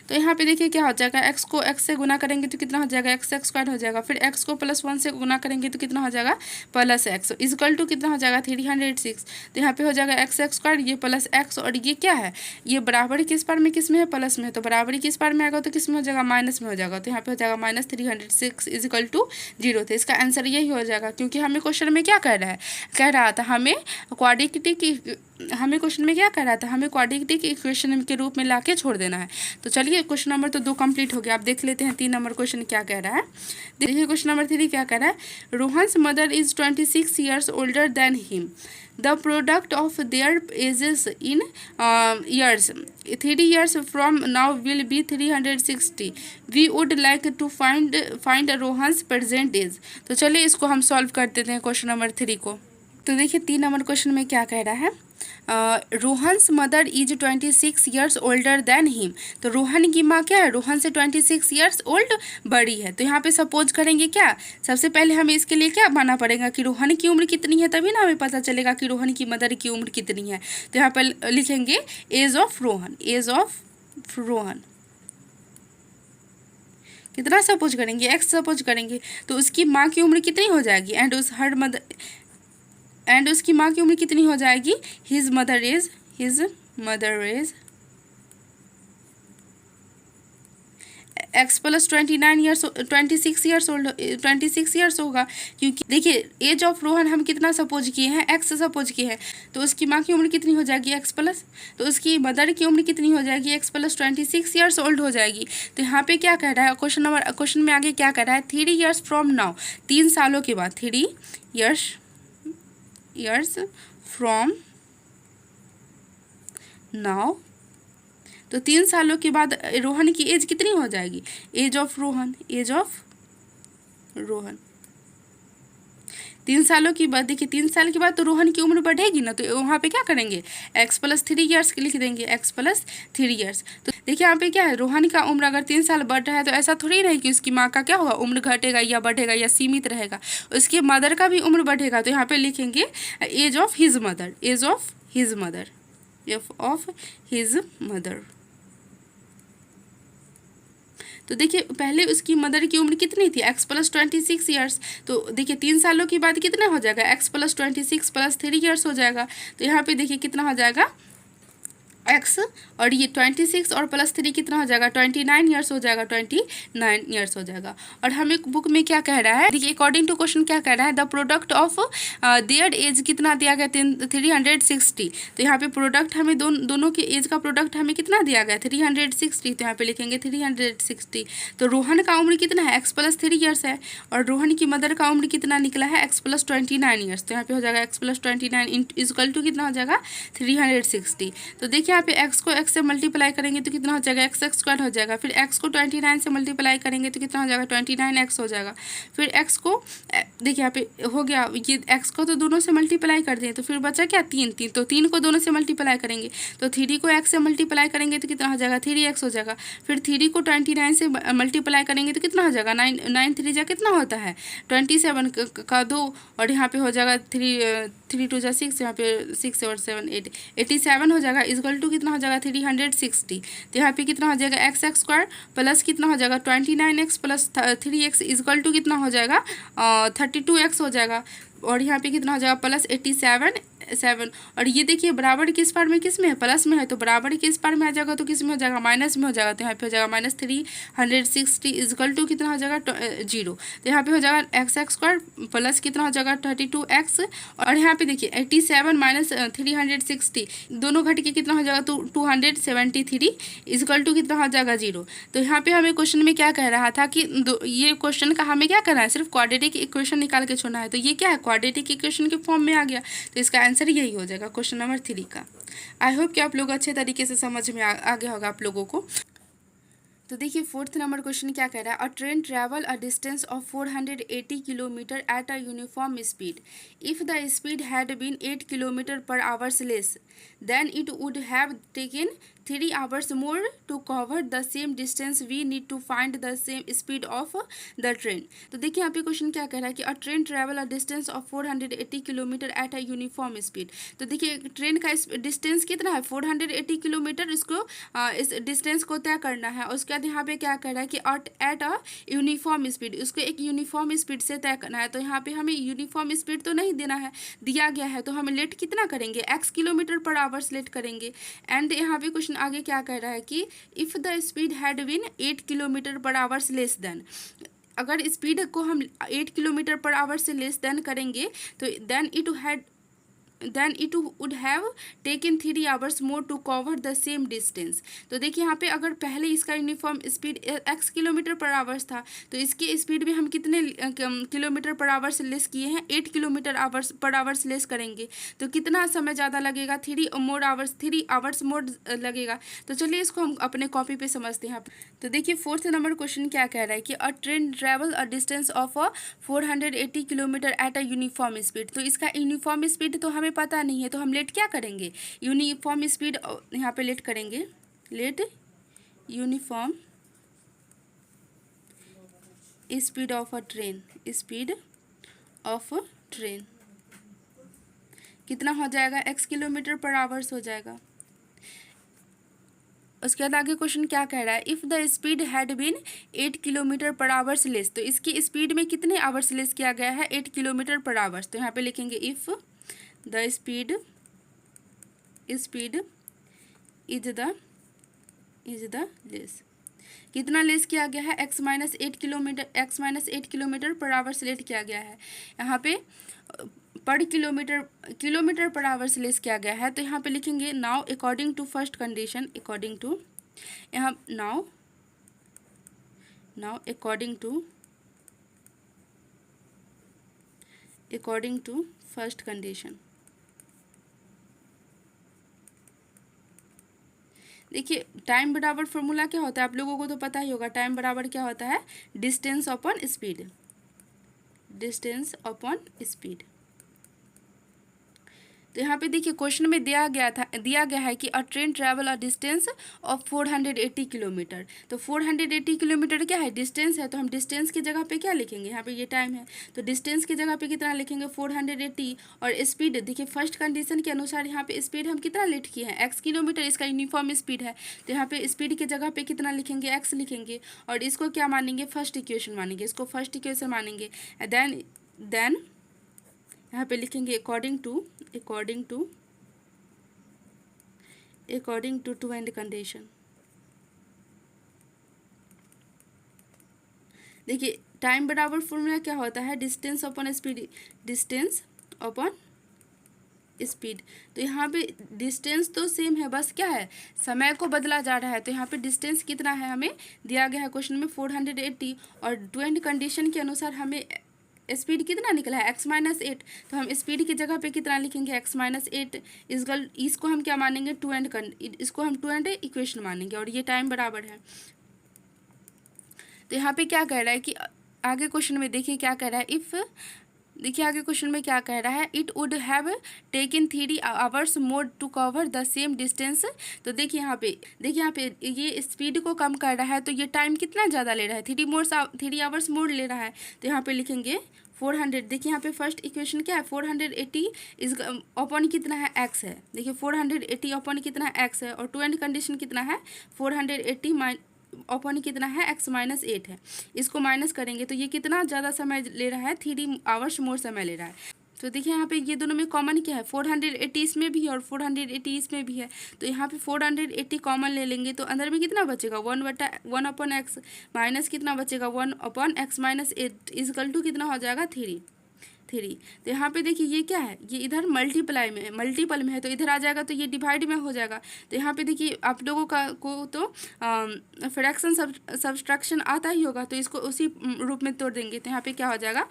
तो यहाँ पे देखिए क्या हो जाएगा, x को x से गुना करेंगे तो कितना हो जाएगा x² हो जाएगा, फिर x को +1 से गुना करेंगे तो कितना हो जाएगा +x इक्वल टू कितना हो जाएगा 306। तो यहाँ पे हो जाएगा x², ये +x और ये क्या है, ये बराबरी किस पार में किस में है, प्लस में। तो बराबरी किस पार में आएगा तो किस में हो जाएगा माइनस में हो जाएगा। तो यहाँ पे हो जाएगा -306 इक्वल टू 0। तो इसका आंसर यही हो जाएगा, क्योंकि हमें क्वेश्चन में क्या कह रहा था हमें क्वेश्चन में क्या कह रहा था, हमें क्वाड्रेटिक इक्वेशन के रूप में लाके छोड़ देना है। तो चलिए क्वेश्चन नंबर तो 2 कंप्लीट हो गया। आप देख लेते हैं 3 नंबर क्वेश्चन क्या कह रहा है। देखिए क्वेश्चन नंबर 3 क्या कह रहा है, Rohan's mother is 26 years older than him, the product of their ages in years 3 years from now will be 360, we would like to find Rohan's present age। तो चलिए इसको हम सॉल्व कर देते हैं क्वेश्चन नंबर 3 को। तो देखिए 3 नंबर क्वेश्चन में क्या कह रहा है, Rohan's mother is 26 years older than him. तो रोहन की माँ क्या है, रोहन से 26 years ओल्ड बड़ी है। तो यहाँ पे सपोज करेंगे क्या, सबसे पहले हमें इसके लिए क्या मानना पड़ेगा कि रोहन की उम्र कितनी है, तभी ना हमें पता चलेगा कि रोहन की मदर की उम्र कितनी है। तो यहाँ पर लिखेंगे एज ऑफ रोहन कितना सपोज करेंगे x सपोज करेंगे, तो उसकी माँ की उम्र कितनी हो जाएगी एंड उसकी माँ की उम्र कितनी हो जाएगी, his mother is x + 26 years होगा, क्योंकि देखिए एज ऑफ रोहन हम कितना सपोज किए हैं x सपोज किए हैं। तो उसकी माँ की उम्र कितनी हो जाएगी x प्लस, तो उसकी मदर की उम्र कितनी हो जाएगी x + 26 years ओल्ड हो जाएगी। तो यहाँ पे क्या कह रहा है, क्वेश्चन में आगे क्या कह रहा है, 3 years फ्रॉम नाउ, 3 सालों के बाद, 3 years फ्रॉम नाउ। तो 3 सालों के बाद रोहन की एज कितनी हो जाएगी, एज ऑफ रोहन 3 सालों की बाद, देखिए 3 साल के बाद तो रोहन की उम्र बढ़ेगी ना, तो वहाँ पे क्या करेंगे, x+3 ईयर्स लिख देंगे, x+3 ईयर्स। तो देखिए यहाँ पे क्या है, रोहन का उम्र अगर 3 साल बढ़ रहा है तो ऐसा थोड़ी नहीं कि उसकी माँ का क्या होगा, उम्र घटेगा या बढ़ेगा या सीमित रहेगा, उसकी मदर का भी उम्र बढ़ेगा। तो यहाँ पे लिखेंगे age of his mother, age of his mother, of his mother. तो देखिए पहले उसकी मदर की उम्र कितनी थी, x+26 ईयर्स। तो देखिए 3 सालों के बाद कितना हो जाएगा, x+26 +3 ईयर्स हो जाएगा। तो यहाँ पे देखिए कितना हो जाएगा x, और ये 26 और +3 कितना हो जाएगा, 29 ईयर्स हो जाएगा, 29 ईयर्स हो जाएगा। और हमें बुक में क्या कह रहा है, देखिए अकॉर्डिंग टू क्वेश्चन क्या कह रहा है, the product of their age कितना दिया गया, 360। तो यहाँ पे प्रोडक्ट हमें दोनों के एज का प्रोडक्ट हमें कितना दिया गया, 360। तो यहाँ पे लिखेंगे 360। तो रोहन का उम्र कितना है, x+3 ईयर्स है, और रोहन की मदर का उम्र कितना निकला है, x+29 ईयर्स। तो यहाँ पे हो जाएगा x+29 इक्वल टू कितना हो जाएगा, 360। तो देखिए यहाँ पे x को x से मल्टीप्लाई करेंगे तो कितना हो जाएगा, x² हो जाएगा। फिर x को 29 से मल्टीप्लाई करेंगे तो कितना हो जाएगा, 29x हो जाएगा। फिर x को देखिए यहाँ पे हो गया, ये x को तो दोनों से मल्टीप्लाई कर दें, तो फिर बचा क्या, 3 तो 3 को दोनों से मल्टीप्लाई करेंगे, तो 3 को x से मल्टीप्लाई करेंगे तो कितना हो जाएगा, 3x हो जाएगा। फिर 3 को 29 से मल्टीप्लाई करेंगे तो कितना हो जाएगा, 9 3 जा कितना होता है, 27 का 2, और यहाँ पे हो जाएगा 3 2 जा 6, यहाँ पे 6 और 7 8, 87 हो जाएगा, इक्वल टू कितना हो जाएगा, 360। तो यहाँ पे कितना हो जाएगा, x² प्लस कितना हो जाएगा, 29x + 3x इक्वल टू कितना हो जाएगा, 32x हो जाएगा। और यहाँ पे कितना हो जाएगा, +87 7। और ये देखिए बराबर किस पार में, किस में है, प्लस में है, तो बराबर किस पार में आ जाएगा, तो किस में हो जाएगा, माइनस में हो जाएगा। तो यहाँ पे हो जाएगा -360 इक्वल टू कितना हो जाएगा, 0। तो यहाँ पे हो जाएगा x² प्लस कितना हो जाएगा, 32x। और यहाँ पे देखिए 87 - 360 दोनों घट के कितना हो जाएगा, तो 273 इक्वल टू कितना हो जाएगा, 0। तो यहाँ पे हमें क्वेश्चन में क्या कह रहा था कि ये क्वेश्चन का हमें क्या करना है, सिर्फ क्वाड्रेटिक इक्वेशन निकाल के छोड़ना है। तो ये क्या है, क्वाड्रेटिक इक्वेशन के फॉर्म में आ गया। तो इसका आंसर यही हो जाएगा क्वेश्चन नंबर 3 का। आई होप कि आप लोग अच्छे तरीके से समझ में आ गया होगा आप लोगों को। तो देखिए 4th नंबर क्वेश्चन क्या कह रहा है, a train travel a distance of 480 kilometre at a uniform speed. If the speed had been 8 kilometre per hours less than it would have taken 3 hours more to cover the same distance. We need to find the same speed of the train. तो देखिए यहाँ पे question क्या कह रहा है कि अ train travel a distance of 480 kilometre at a uniform speed. तो देखिए ट्रेन का डिस्टेंस कितना है, 480 किलोमीटर। इसको इस डिस्टेंस को तय करना है। उसके बाद यहाँ पे क्या कह रहा है कि एट अ यूनिफॉर्म स्पीड, उसको एक यूनिफॉर्म स्पीड से तय करना है। तो यहाँ पे हमें यूनिफॉर्म स्पीड तो नहीं देना है, दिया गया है, तो हम लेट कितना करेंगे, x kilometre per hours let करेंगे। एंड यहाँ पे क्वेश्चन आगे क्या कह रहा है कि if the speed had been 8 kilometre per hours less than, अगर स्पीड को हम 8 किलोमीटर पर आवर से लेस देन करेंगे तो then it would have taken 3 hours more to cover the same distance. तो देखिए यहाँ पे अगर पहले इसका uniform speed x kilometre per hours था, तो इसकी स्पीड भी हम कितने किलोमीटर पर आवर्स लेस किए हैं, 8 किलोमीटर पर आवर्स लेस करेंगे। तो कितना समय ज़्यादा लगेगा, 3 आवर्स मोर लगेगा। तो चलिए इसको हम अपने कॉपी पे समझते हैं। तो देखिए 4th नंबर क्वेश्चन क्या कह रहा है कि अ train travel a distance of 480 kilometre at a uniform speed. तो इसका यूनिफॉर्म स्पीड तो हमें पता नहीं है, तो हम लेट क्या करेंगे, यूनिफॉर्म स्पीड यहाँ पे लेट करेंगे, let uniform speed of a train, speed of train कितना हो जाएगा, x किलोमीटर पर आवर्स हो जाएगा। उसके बाद आगे क्वेश्चन क्या कह रहा है, if the speed had been 8 kilometre per hours less. तो इसकी स्पीड में कितने आवर्स लेस किया गया है, 8 किलोमीटर पर आवर्स। तो यहाँ पे लिखेंगे if the speed is the less, कितना लेस किया गया है, x - 8 kilometre per hours let किया गया है। यहाँ पे पर किलोमीटर पर आवर्स लेस किया गया है। तो यहाँ पे लिखेंगे now according to first condition, according to यहाँ now according to first condition. देखिए टाइम बराबर फॉर्मूला क्या होता है, आप लोगों को तो पता ही होगा। टाइम बराबर क्या होता है, distance upon speed, distance upon speed. तो यहाँ पे देखिए क्वेश्चन में दिया गया है कि अ train travel a distance of 480 kilometre. तो 480 किलोमीटर क्या है, डिस्टेंस है, तो हम डिस्टेंस की जगह पे क्या लिखेंगे, यहाँ पे ये टाइम है तो डिस्टेंस की जगह पे कितना लिखेंगे 480। और स्पीड देखिए फर्स्ट कंडीशन के अनुसार यहाँ पे स्पीड हम कितना लिख किए हैं x किलोमीटर, इसका यूनिफॉर्म स्पीड है, तो यहाँ पे स्पीड की जगह पे कितना लिखेंगे x लिखेंगे। और इसको क्या मानेंगे, फर्स्ट इक्वेशन मानेंगे, इसको फर्स्ट इक्वेशन मानेंगे। देन यहाँ पे लिखेंगे according to two and condition. देखिए टाइम बराबर फॉर्मूला क्या होता है, distance upon speed, distance upon speed. तो यहाँ पे डिस्टेंस तो सेम है, बस क्या है समय को बदला जा रहा है। तो यहाँ पे डिस्टेंस कितना है हमें दिया गया है क्वेश्चन में 480, और टू एंड कंडीशन के अनुसार हमें स्पीड कितना निकला है x-8। तो हम स्पीड की जगह पे कितना लिखेंगे x-8। इसको हम क्या मानेंगे इसको हम टू एंड इक्वेशन मानेंगे, और ये टाइम बराबर है। तो यहाँ पे क्या कह रहा है कि आगे क्वेश्चन में देखिए क्या कह रहा है, देखिए आगे क्वेश्चन में क्या कह रहा है, it would have taken 3 hours more to cover the same distance. तो देखिए यहाँ पे ये स्पीड को कम कर रहा है, तो ये टाइम कितना ज़्यादा ले रहा है, 3 आवर्स मोर ले रहा है। तो यहाँ पे लिखेंगे 400। देखिए यहाँ पे फर्स्ट इक्वेशन क्या है 480 इस अपॉन कितना है x है। देखिए 480 अपॉन कितना है x है, और टू एंड कंडीशन कितना है 480 अपॉन कितना है x-8 है। इसको माइनस करेंगे तो ये कितना ज़्यादा समय ले रहा है, 3 आवर्स मोर समय ले रहा है। तो देखिए यहाँ पे ये दोनों में कॉमन क्या है 480 इसमें भी है और 480 इसमें भी है। तो यहाँ पे 480 कॉमन ले लेंगे तो अंदर में कितना बचेगा 1 अपॉन एक्स, माइनस कितना बचेगा 1 अपॉन x-8 इजकल टू कितना हो जाएगा 3। तो यहाँ पे देखिए ये क्या है, ये इधर मल्टीपल में है, तो इधर आ जाएगा तो ये डिवाइड में हो जाएगा। तो यहाँ पे देखिए आप लोगों को तो फ्रैक्शन सब्सट्रैक्शन आता ही होगा, तो इसको उसी रूप में तोड़ देंगे। तो यहाँ पे क्या हो जाएगा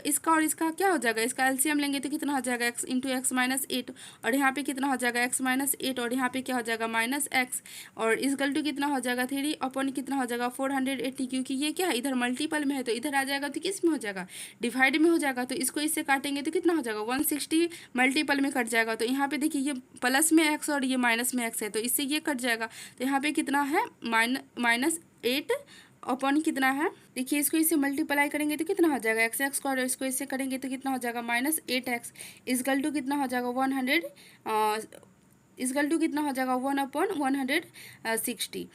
इसका और इसका क्या हो जाएगा, इसका एलसीएम लेंगे तो कितना हो जाएगा x इंटू x-8, और यहाँ पे कितना हो जाएगा x-8, और यहाँ पे क्या हो जाएगा -x, और इजकल टू कितना हो जाएगा 3 अपॉन कितना हो जाएगा 480। क्योंकि ये क्या है इधर मल्टीपल में है, तो इधर आ जाएगा तो किस में हो जाएगा डिवाइड में हो जाएगा। तो इसको इससे काटेंगे तो कितना हो जाएगा 160 मल्टीपल में कट जाएगा। तो यहाँ पे देखिए ये प्लस में x और ये माइनस में x है, तो इससे ये कट जाएगा। तो यहाँ पे कितना है -8 अपॉन कितना है, देखिए इसको इससे मल्टीप्लाई करेंगे तो कितना हो जाएगा x स्क्वायर, और इसको इससे करेंगे तो कितना हो जाएगा -8x इजकल टू कितना हो जाएगा 100 इसकल टू कितना हो जाएगा 1 अपॉन 160।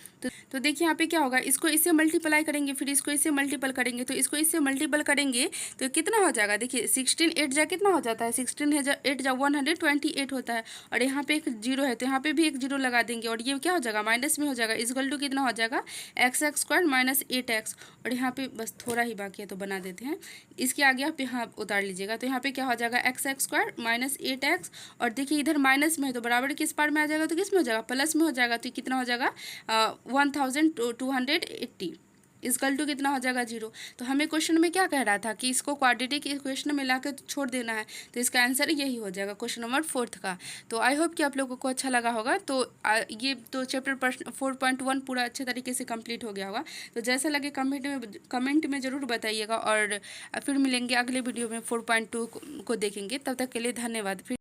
तो देखिए यहाँ पे क्या होगा, इसको इससे मल्टीप्लाई करेंगे, फिर इसको इससे मल्टीपल करेंगे, तो इसको इससे मल्टीपल करेंगे तो कितना हो जाएगा, देखिए 16 8 जा कितना हो जाता है 16 8 जा 128 होता है, और यहाँ पे एक जीरो है तो यहाँ पे भी एक जीरो लगा देंगे, और ये क्या हो जाएगा माइनस में हो जाएगा। इजकल टू कितना हो जाएगा x स्क्वायर -8x, और यहाँ पे बस थोड़ा ही बाकी है तो बना देते हैं, इसके आगे आप यहाँ उतार लीजिएगा। तो यहाँ पे क्या हो जाएगा x स्क्वायर -8x, और देखिए इधर माइनस में है तो बराबर किस पार में आ जाएगा, तो किस में हो जाएगा प्लस में हो जाएगा। तो कितना हो जाएगा 1280 इजकल टू कितना हो जाएगा 0। तो हमें क्वेश्चन में क्या कह रहा था कि इसको क्वाड्रेटिक इक्वेशन में ला के छोड़ देना है, तो इसका आंसर यही हो जाएगा क्वेश्चन नंबर 4 का। तो आई होप कि आप लोगों को अच्छा लगा होगा। तो ये तो चैप्टर 4.1 पूरा अच्छे तरीके से कंप्लीट हो गया होगा। तो जैसा लगे कमेंट में ज़रूर बताइएगा, और फिर मिलेंगे अगले वीडियो में 4.2 को देखेंगे। तब तक के लिए धन्यवाद। फिर